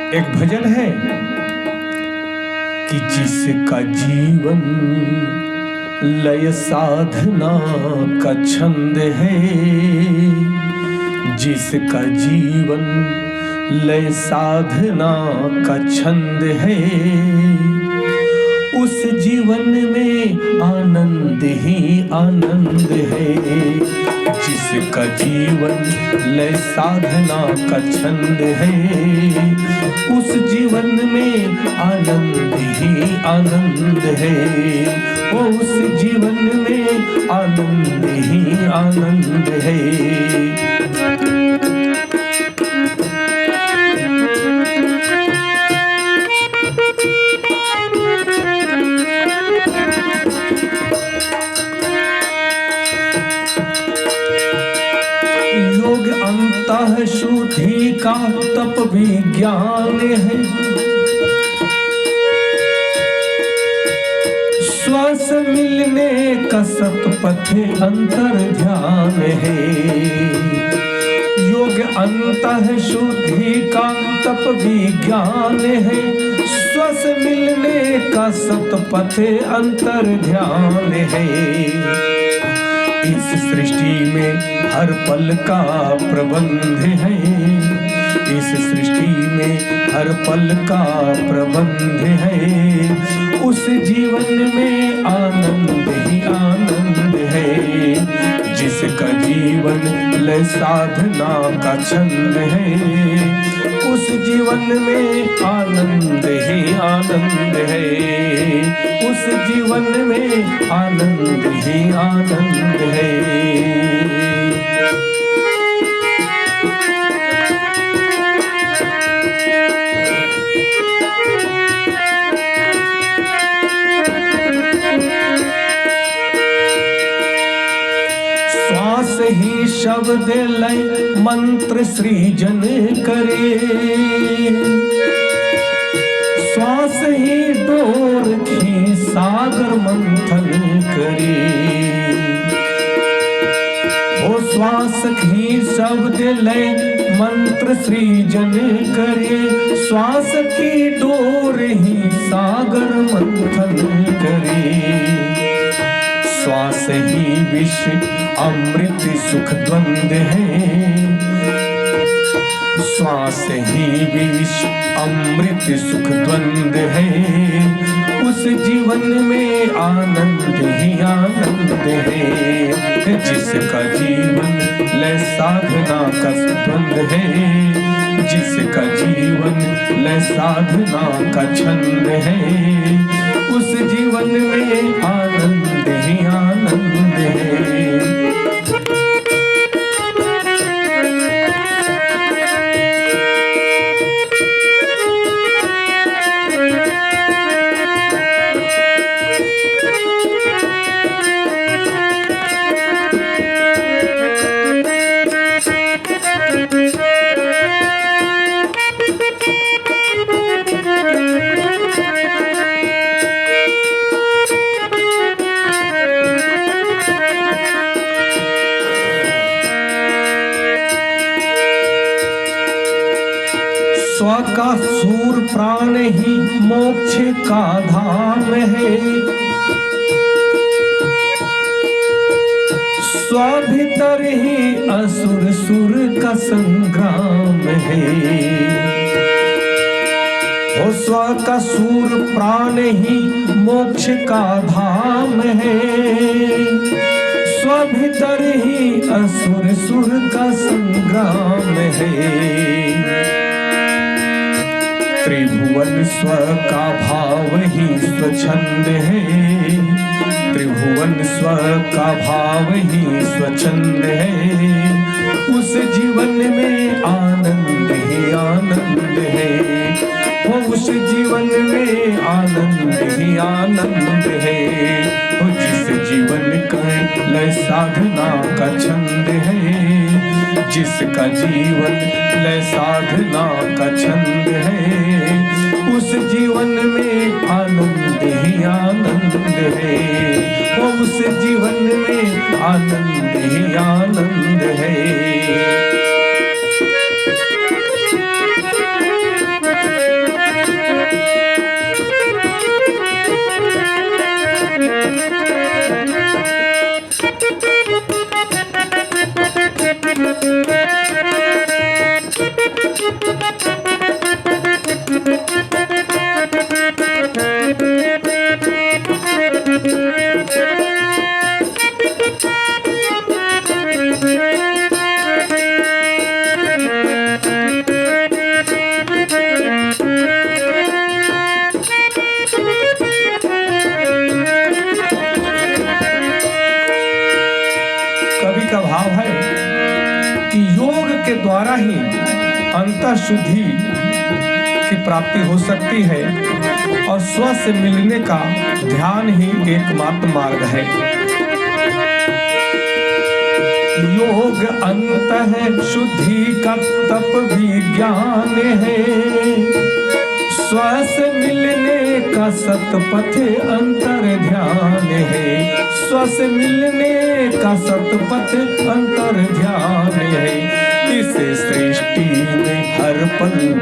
एक भजन है कि जिसका जीवन लय साधना का छंद है, जिसका जीवन लय साधना का छंद है, उस जीवन में आनंद ही आनंद है। जिसका जीवन लय साधना का छंद है, उस जीवन में आनंद ही आनंद है। वो उस जीवन में आनंद ही आनंद है। योग अंतः शुद्धि का तप विज्ञान है, श्वास मिलने का सतपथ अंतर ध्यान है। योग अंतः शुद्धि का तप विज्ञान है, श्वास मिलने का सतपथ अंतर ध्यान है। इस सृष्टि में हर पल का प्रबंध है, इस सृष्टि में हर पल का प्रबंध है। उस जीवन में आनंद ही आनंद है। जिसका जीवन लय साधना का छंद है, उस जीवन में आनंद ही आनंद है। उस जीवन में आनंद ही आनंद है। श्वास ही शब्द लय मंत्र सृजन करे, श्वास ही डोर की सागर मंथन करे। वो श्वास ही शब्द लय मंत्र सृजन करे, श्वास की डोर ही सागर मंथन करे। श्वास ही विष अमृत सुख द्वंद है, श्वास ही विष अमृत सुख द्वंद है। उस जीवन में आनंद ही आनंद है। जिसका जीवन लय साधना का द्वंद है, जिसका जीवन लय साधना का छंद है, उस जीवन में आनंद ही आनंद है। स्व का सूर प्राण ही मोक्ष का धाम है, स्व भीतर ही असुर सुर का संग्राम है। वो स्व का सूर प्राण ही मोक्ष का धाम है, स्व भीतर ही असुर सुर का संग्राम है। त्रिभुवन स्व का भाव ही स्वच्छंद है, त्रिभुवन स्व का भाव ही स्वच्छंद है। उस जीवन में आनंद ही आनंद है। वो उस जीवन में आनंद ही आनंद है। वो जिस जीवन का लय साधना का छंद है, जिसका जीवन लय साधना का छंद है, उस जीवन में आनंद ही आनंद है। वो उस जीवन में आनंद ही आनंद है। अंतः शुद्धि की प्राप्ति हो सकती है और स्व से मिलने का ध्यान ही एकमात्र मार्ग है। योग अंतः शुद्धि का तप विज्ञान है, स्व से मिलने का सतपथ अंतर ध्यान है, स्व से मिलने का सतपथ अंतर ध्यान है। इस सृष्टि में हर पल